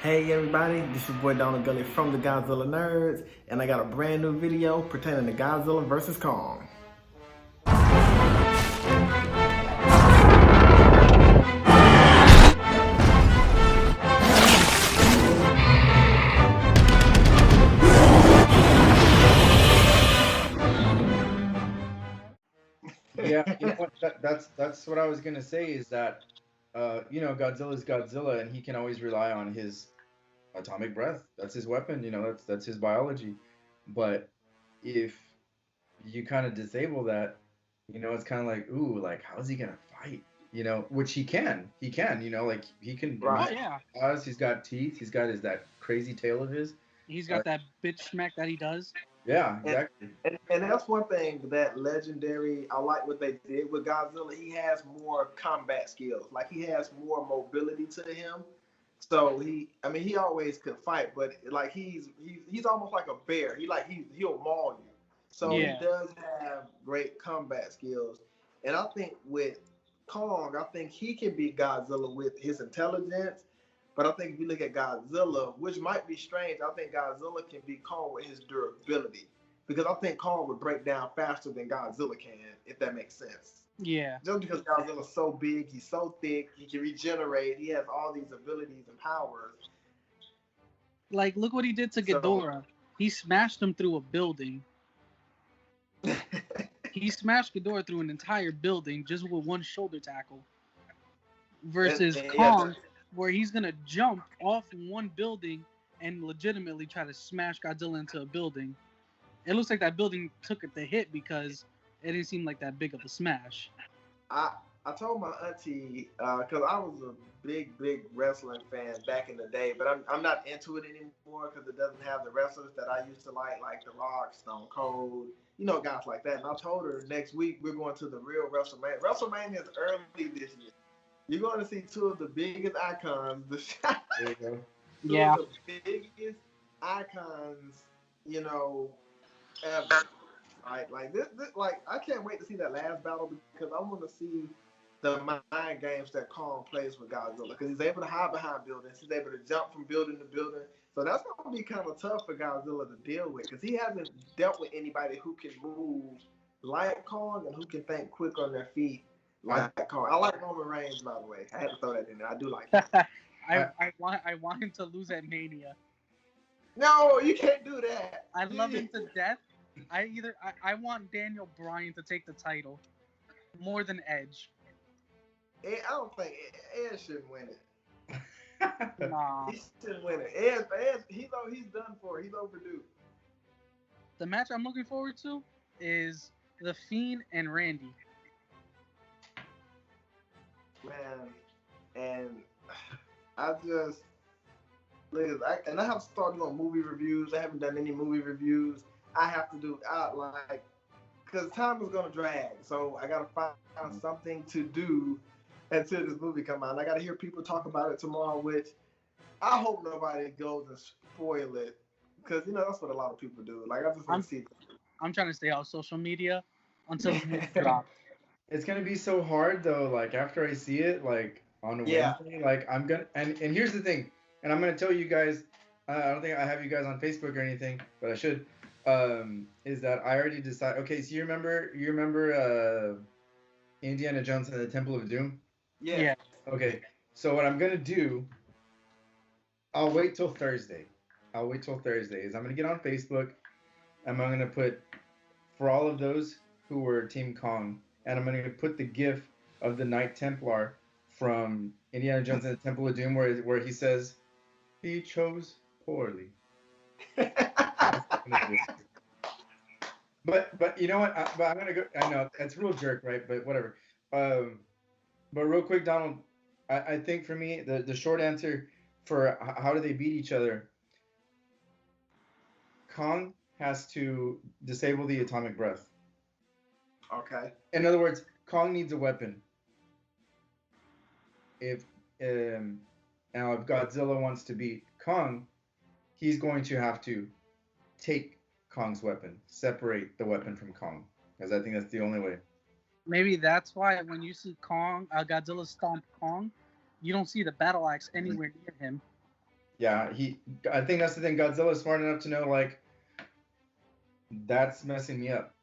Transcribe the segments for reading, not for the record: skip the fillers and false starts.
Hey everybody, this your boy Donald Gully from the Godzilla Nerds, and I got a brand new video pertaining to Godzilla vs. Kong. Yeah, you know what? That's what I was gonna say is that, Godzilla's Godzilla, and he can always rely on his atomic breath. That's his weapon. That's his biology. But if you kind of disable that, it's kind of like, ooh, like how's he gonna fight? Which he can. He can. Like he can Oh Right. use yeah, claws. He's got teeth. He's got his that crazy tail of his. he's Uh, got that bitch smack that he does. yeah, And, exactly. and that's one thing that legendary, I like what they did with Godzilla. He has more combat skills. Like he has more mobility to him. So he always could fight, but like he's almost like a bear. He'll maul you. So he Yeah. Yeah, does have great combat skills. And I think with Kong, I think he can beat Godzilla with his intelligence. But I think if you look at Godzilla, which might be strange, I think Godzilla can beat Kong with his durability. Because I think Kong would break down faster than Godzilla can, if that makes sense. yeah. Just because Godzilla's so big, he's so thick, he can regenerate, he has all these abilities and powers. Like, look what he did to So Ghidorah. He smashed him through a building. He smashed Ghidorah through an entire building just with one shoulder tackle. Versus and yeah, Kong, where he's gonna jump off one building and legitimately try to smash Godzilla into a building. It looks like that building took the hit because it didn't seem like that big of a smash. I I told my auntie because I was a big wrestling fan back in the day, but I'm not into it anymore because it doesn't have the wrestlers that I used to like The Rock, Stone Cold, guys like that. And I told her next week we're going to the real WrestleMania. WrestleMania is early this year. You're going to see two of the biggest icons, There you go. two of Yeah. the biggest icons, you know, ever. Like this, like I can't wait to see that last battle because I want to see the mind games that Kong plays with Godzilla because he's able to hide behind buildings, he's able to jump from building to building. So that's gonna be kind of tough for Godzilla to deal with because he hasn't dealt with anybody who can move like Kong and who can think quick on their feet I like Kong. I like Roman Reigns, by the way. I had to throw that in there. I do like him. I, I I want him to lose at Mania. No, you can't do that. I love him to death. I want Daniel Bryan to take the title more than Edge. I don't think Ed shouldn't win it. Nah. He shouldn't win it. Ed, he's done for. He's overdue. The match I'm looking forward to is The Fiend and Randy. Man, and I just I have started on movie reviews. I haven't done any movie reviews. I have to do like because time is gonna drag. So I gotta find something to do until this movie come out. And I gotta hear people talk about it tomorrow, which I hope nobody goes and spoil it because that's what a lot of people do. Like I just want I'm to see. I'm trying to stay off social media until the movie drops. It's gonna be so hard though. Like after I see it, like on a Yeah. Wednesday, like I'm gonna and here's the thing, and I'm gonna tell you guys. I don't think I have you guys on Facebook or anything, but I should. Is that I already decided? Okay, so you remember Indiana Jones and the Temple of Doom? Yes. Yeah. Okay, so what I'm gonna do, I'll wait till Thursday. I'll wait till Thursday. Is I'm gonna get on Facebook and I'm gonna put for all of those who were Team Kong, and I'm gonna put the GIF of the Knight Templar from Indiana Jones and the Temple of Doom, where he says he chose poorly. That's what I'm gonna do. But you know what? But I'm gonna go. I know it's real jerk, right? But whatever. Um, but real quick, Donald, I think for me the short answer for how do they beat each other, Kong has to disable the atomic breath. Okay. In other words, Kong needs a weapon. If um, Now if Godzilla wants to beat Kong, he's going to have to take Kong's weapon, separate the weapon from Kong, because I think that's the only way. Maybe that's why when you see Godzilla stomp Kong, you don't see the battle axe anywhere near him. Yeah, I think that's the thing. Godzilla's smart enough to know, like, that's messing me up.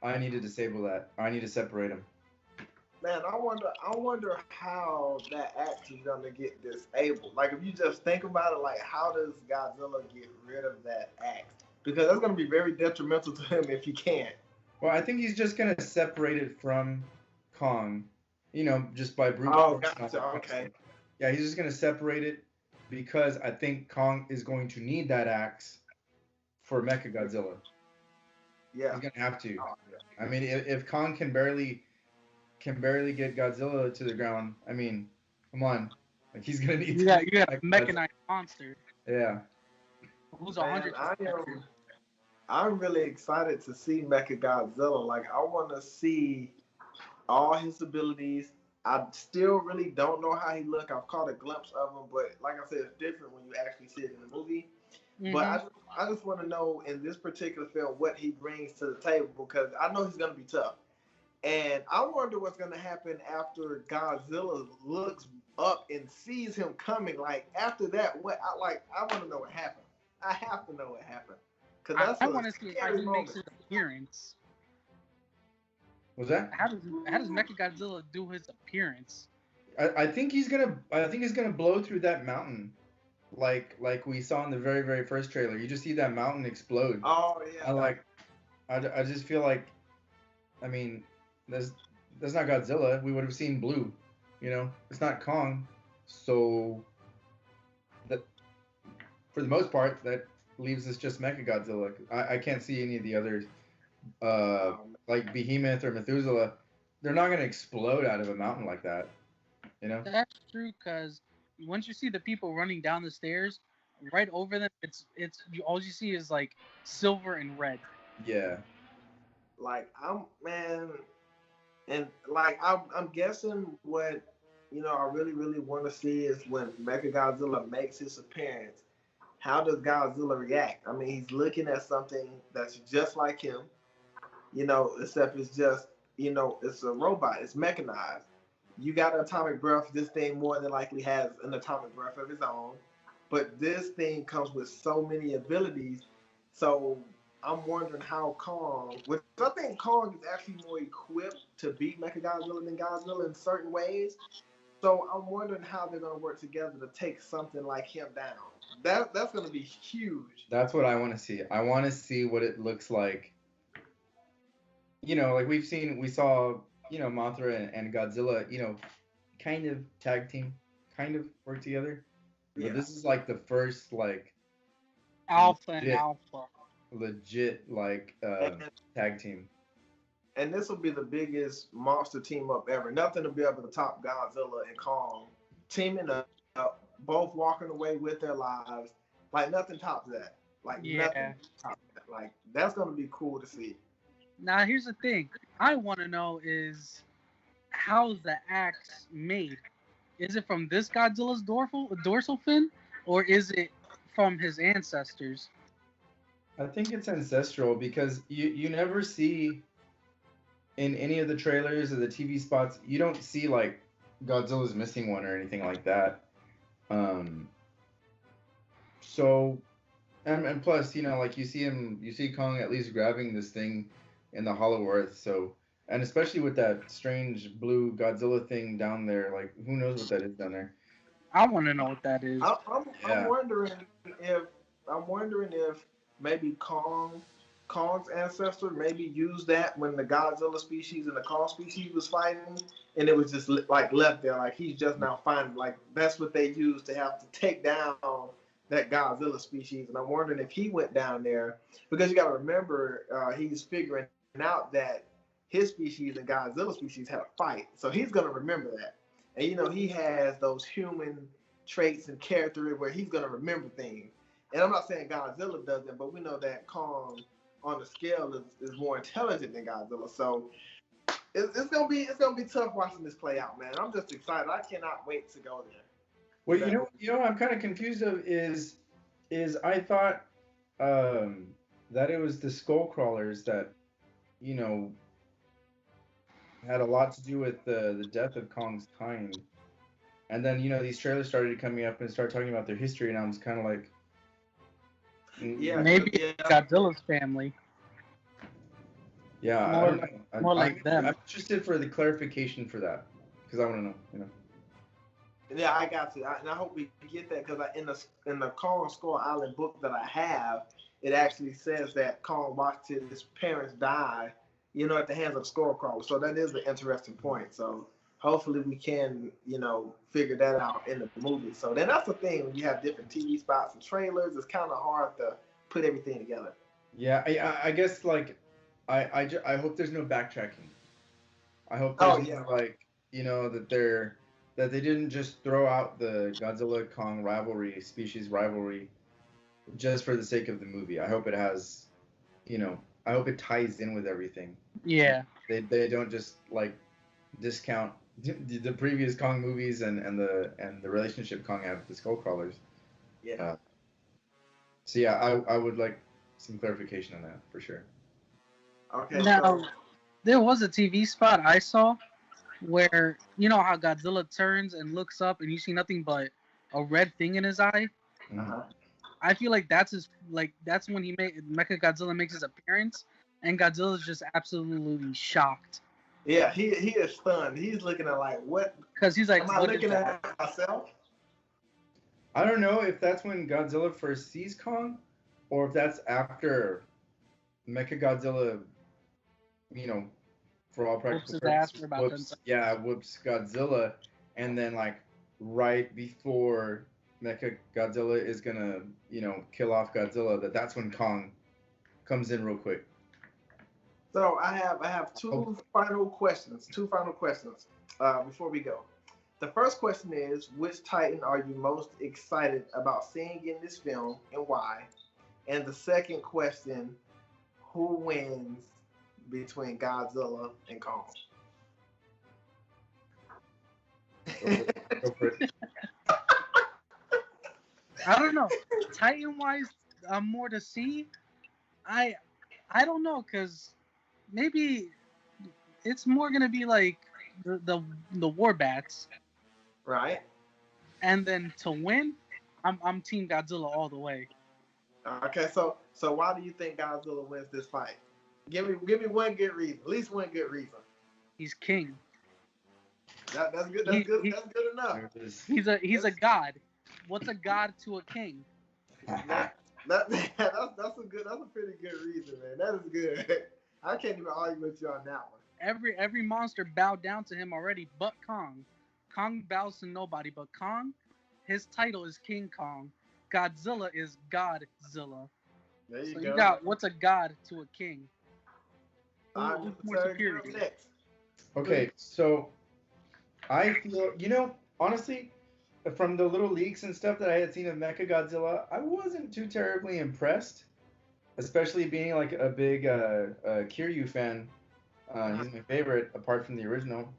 I need to disable that. I need to separate them. Man, I wonder how that axe is gonna get disabled. Like, if you just think about it, like, how does Godzilla get rid of that axe? Because that's gonna be very detrimental to him if he can't. Well, I think he's just gonna separate it from Kong, just by brute Oh, force. gotcha. Okay. Yeah, he's just gonna separate it because I think Kong is going to need that axe for Mechagodzilla. Yeah. He's gonna have to. Oh, yeah. I mean, if Kong can barely get Godzilla to the ground, I mean, come on, like he's gonna need to. You got a Mechagodzilla. mechanized monster Yeah. who's Man, 100. I'm really excited to see Mechagodzilla. Like, I want to see all his abilities. I still really don't know how he look. I've caught a glimpse of him, but like I said, it's different when you actually see it in the movie. But Mm-hmm. I just want to know in this particular film what he brings to the table because I know he's gonna be tough. And I wonder what's gonna happen after Godzilla looks up and sees him coming. Like, after that, I want to know what happened. I have to know what happened because that's I a want to see how scary he makes moment. his appearance. Was that? How does Mechagodzilla do his appearance? I think he's gonna blow through that mountain, like we saw in the very very first trailer. You just see that mountain explode. Oh I yeah, like. I just feel like, I mean, that's not Godzilla. We would have seen blue. It's not Kong. So that, for the most part, that leaves us just Mechagodzilla. I can't see any of the others, like Behemoth or Methuselah. They're not gonna explode out of a mountain like that. You know? That's true because once you see the people running down the stairs, right over them, all you see is like silver and red. Yeah. like I'm man, and like I'm guessing what I really want to see is when Mechagodzilla makes his appearance. How does Godzilla react? I mean, he's looking at something that's just like him, except it's just, it's a robot, it's mechanized. You got an atomic breath, this thing more than likely has an atomic breath of its own. But this thing comes with so many abilities. So I'm wondering how Kong, which I think Kong is actually more equipped to beat Mechagodzilla than Godzilla in certain ways. So I'm wondering how they're gonna work together to take something like him down. That's gonna be huge. That's what I want to see. I want to see what it looks like. Like we saw, Mothra and Godzilla, kind of tag team, kind of work together. But Yeah. this is like the first, like, Alpha and legit, Alpha. legit, like, And, tag team. and this will be the biggest monster team up ever. Nothing will be able to top Godzilla and Kong teaming up, both walking away with their lives. Like, nothing tops that. Like, Yeah. nothing tops that. Like, that's gonna be cool to see. Now here's the thing. I want to know is how's the axe made? Is it from this Godzilla's dorsal fin, or is it from his ancestors? I think it's ancestral because you never see in any of the trailers or the TV spots, you don't see like Godzilla's missing one or anything like that. Um, so and plus, like you see Kong at least grabbing this thing in the Hollow Earth. So, and especially with that strange blue Godzilla thing down there, like who knows what that is down there? I want to know what that is. I'm Yeah. wondering if maybe Kong's ancestor maybe used that when the Godzilla species and the Kong species was fighting, and it was just like left there, like he's just now finding, like that's what they used to have to take down that Godzilla species. And I'm wondering if he went down there because you got to remember he's figuring out that his species and Godzilla species had a fight, so he's gonna remember that. And he has those human traits and character where he's gonna remember things. And I'm not saying Godzilla doesn't, but we know that Kong on the scale is more intelligent than Godzilla. So it's gonna be tough watching this play out, man. I'm just excited. I cannot wait to go there. Well, what I'm kind of confused of is I thought that it was the skull crawlers that you know had a lot to do with the death of Kong's kind, And then these trailers started coming up and started talking about their history, and I was kind of like, Yeah, Maybe yeah. it's Godzilla's family. yeah, I More don't like, know. more like them. I'm interested for the clarification for that because I want to know. Yeah, I got you, and I hope we get that because in the Kong Skull Island book that I have, it actually says that Kong watched his parents die, at the hands of Skullcrawler. So that is an interesting point. So hopefully we can, figure that out in the movie. So then that's the thing when you have different TV spots and trailers, it's kind of hard to put everything together. Yeah, I guess like I hope there's no backtracking. I hope Oh there's yeah, no like that they didn't just throw out the Godzilla Kong rivalry, species rivalry, just for the sake of the movie. I hope it has, I hope it ties in with everything. Yeah. They don't just like discount the previous Kong movies and the relationship Kong had with the Skullcrawlers. yeah. So yeah, I would like some clarification on that for sure. Okay, Now, so there was a TV spot I saw where you know how Godzilla turns and looks up and you see nothing but a red thing in his eye. uh-huh. I feel like that's when Mecha Godzilla makes his appearance, and Godzilla's just absolutely shocked Yeah, he is stunned. He's looking at like, what? because he's like, Am I "What is looking that?" at myself? I don't know if that's when Godzilla first sees Kong, or if that's after Mechagodzilla, you know, for all Whoops practical his ass purposes, for about 10 whoops Godzilla, and then like right before Mechagodzilla is gonna, kill off Godzilla, that's when Kong comes in real quick. So I have two final questions. Before we go. The first question is, which Titan are you most excited about seeing in this film and why? And the second question, who wins between Godzilla and Kong? Go for it. I don't know. Titan wise, more to see. I don't know because maybe it's more gonna be like the war bats, Right? and then to win, I'm Team Godzilla all the way. Okay, so why do you think Godzilla wins this fight? Give me one good reason. At least one good reason. He's king. That's good. That's good enough. He's a god. What's a god to a king? That's a pretty good reason, man. That is good. I can't even argue with you on that one. Every monster bowed down to him already, but Kong. Kong bows to nobody, but Kong, his title is King Kong. Godzilla is Godzilla. There you So go. you got what's a god to a king? Who's more superior? next? Okay, so I feel, honestly, from the little leaks and stuff that I had seen of Mechagodzilla, I wasn't too terribly impressed, especially being like a big Kiryu fan. He's my favorite, apart from the original.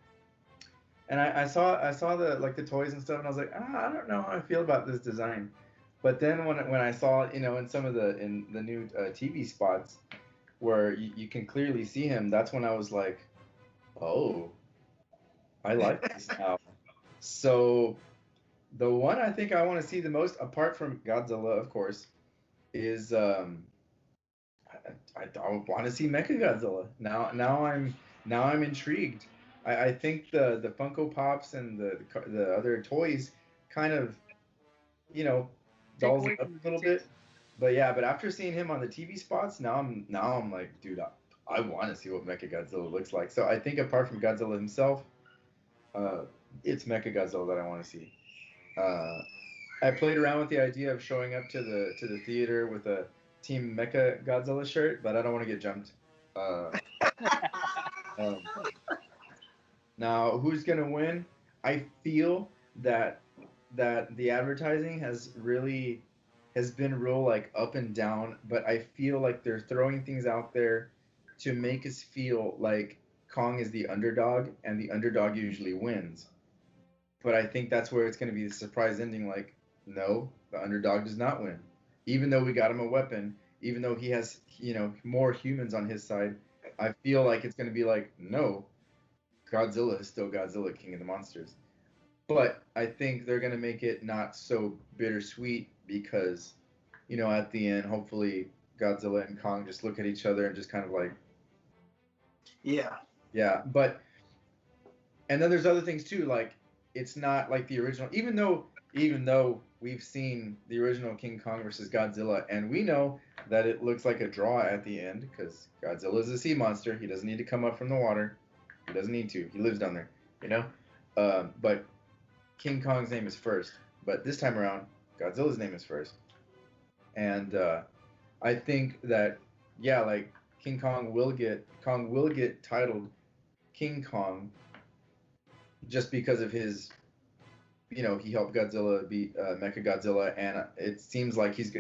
And I saw the toys and stuff, and I was like, I don't know how I feel about this design. But then when I saw, in some of the new TV spots where you can clearly see him, that's when I was like, oh, I like this now. So the one I think I want to see the most, apart from Godzilla, of course, is I want to see Mechagodzilla. Now I'm intrigued. I think the Funko Pops and the other toys kind of, dolls it up a little bit. But yeah, but after seeing him on the TV spots, now I'm like, dude, I want to see what Mechagodzilla looks like. So I think apart from Godzilla himself, it's Mechagodzilla that I want to see. I played around with the idea of showing up to the theater with a Team Mecha Godzilla shirt, but I don't want to get jumped. Now, who's gonna win? I feel that the advertising has been real like up and down, but I feel like they're throwing things out there to make us feel like Kong is the underdog, and the underdog usually wins. But I think that's where it's going to be the surprise ending. Like, no, the underdog does not win. Even though we got him a weapon, even though he has, more humans on his side, I feel like it's going to be like, no, Godzilla is still Godzilla, King of the Monsters. But I think they're gonna make it not so bittersweet because, at the end, hopefully Godzilla and Kong just look at each other and just kind of like, Yeah. yeah. But and then there's other things too, like it's not like the original, even though we've seen the original King Kong versus Godzilla, and we know that it looks like a draw at the end because Godzilla is a sea monster. He doesn't need to come up from the water. He doesn't need to. He lives down there, you know. But King Kong's name is first. But this time around, Godzilla's name is first, and I think that yeah, like Kong will get titled King Kong just because of his, he helped Godzilla beat Mecha Godzilla, and it seems like he's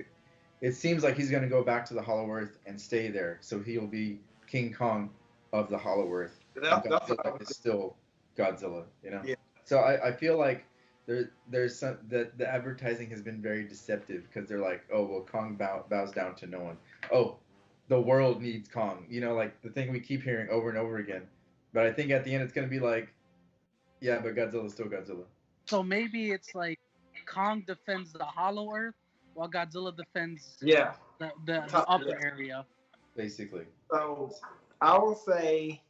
gonna go back to the Hollow Earth and stay there, so he'll be King Kong of the Hollow Earth, and That's what I Godzilla was is still Godzilla, Yeah. So I feel like there's some that the advertising has been very deceptive because they're like, oh well, Kong bows down to no one. Oh, the world needs Kong, like the thing we keep hearing over and over again. But I think at the end it's gonna be like, yeah, but Godzilla's still Godzilla. So maybe it's like Kong defends the Hollow Earth while Godzilla defends Yeah. the upper area. Basically. So I will say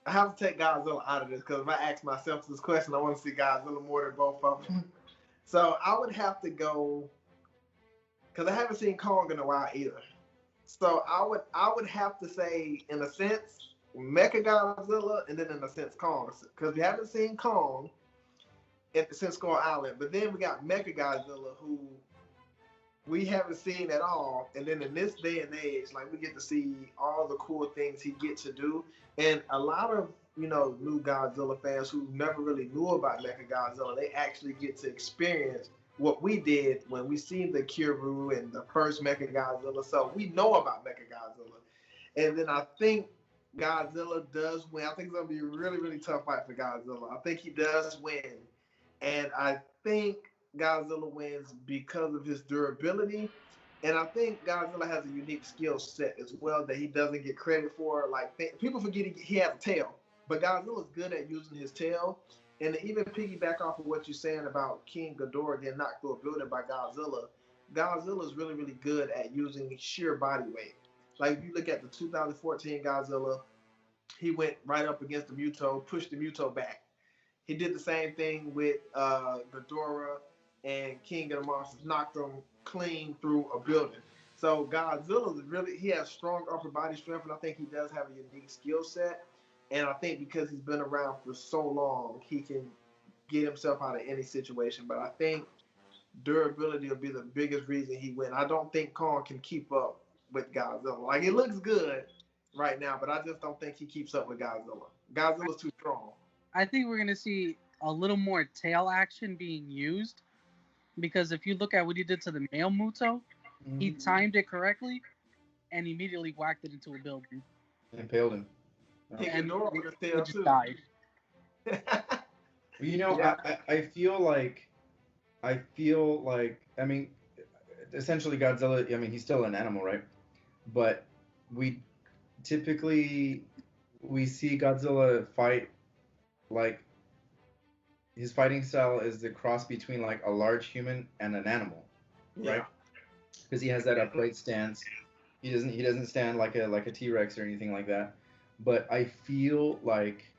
I have to take Godzilla out of this because if I ask myself this question, I want to see Godzilla more than both of them. So I would have to go because I haven't seen Kong in a while either. So I would have to say in a sense Mecha Godzilla and then in a sense Kong because we haven't seen Kong since Skull Island, but then we got Mecha Godzilla who we haven't seen at all. And then in this day and age, like we get to see all the cool things he gets to do. And a lot of, new Godzilla fans who never really knew about Mecha Godzilla, they actually get to experience what we did when we seen the Kiryu and the first Mecha Godzilla. So we know about Mecha Godzilla. And then I think Godzilla does win. I think it's gonna be a really, really tough fight for Godzilla. I think he does win. And I think Godzilla wins because of his durability. And I think Godzilla has a unique skill set as well that he doesn't get credit for. Like people forget he has a tail, but Godzilla's good at using his tail. And to even piggyback off of what you're saying about King Ghidorah getting knocked through a building by Godzilla, Godzilla is really, really good at using sheer body weight. Like if you look at the 2014 Godzilla, he went right up against the Muto, pushed the Muto back. He did the same thing with Ghidorah and King of the Monsters, knocked them clean through a building. So Godzilla he has strong upper body strength, and I think he does have a unique skill set. And I think because he's been around for so long, he can get himself out of any situation. But I think durability will be the biggest reason he win. I don't think Kong can keep up with Godzilla. Like it looks good right now, but I just don't think he keeps up with Godzilla. Godzilla's too strong. I think we're gonna see a little more tail action being used because if you look at what he did to the male Muto, he timed it correctly and immediately whacked it into a building. Impaled him. And it just died. Yeah. I feel like, I mean, essentially Godzilla, I mean, he's still an animal, right? But we typically see Godzilla fight like his fighting style is the cross between like a large human and an animal, right? Because he has that upright stance. He doesn't stand like a T-Rex or anything like that. But I feel like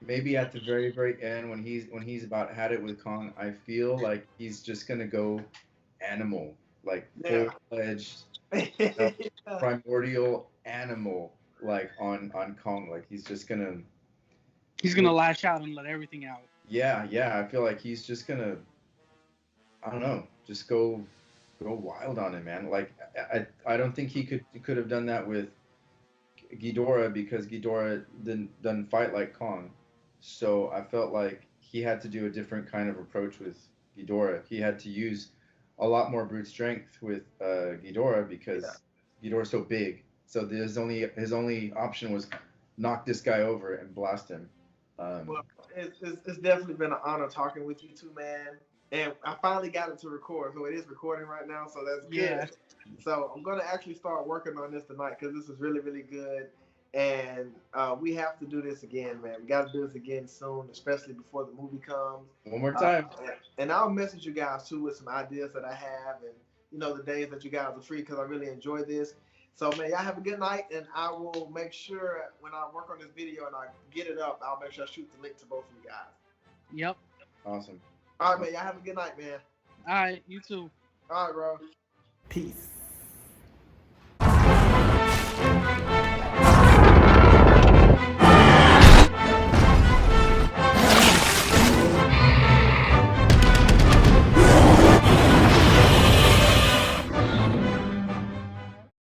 maybe at the very, very end when he's about had it with Kong, I feel like he's just gonna go animal, like full-fledged primordial animal, like on Kong. Like he's gonna lash out and let everything out. Yeah, I feel like he's just gonna, I don't know, just go wild on him, man. Like I don't think he could have done that with Ghidorah because Ghidorah doesn't fight like Kong. So I felt like he had to do a different kind of approach with Ghidorah. He had to use a lot more brute strength with Ghidorah because Ghidorah's so big. So his only option was knock this guy over and blast him. Well, it's definitely been an honor talking with you two, man. And I finally got it to record, so it is recording right now, so that's good. Yeah. So I'm gonna actually start working on this tonight because this is really, really good. And we have to do this again, man. We got to do this again soon, especially before the movie comes. One more time. And I'll message you guys too with some ideas that I have, and the days that you guys are free, because I really enjoy this. So man, y'all have a good night, and I will make sure when I work on this video and I get it up, I'll make sure I shoot the link to both of you guys. Yep. Awesome. All right, man. Y'all have a good night, man. All right, you too. All right, bro. Peace.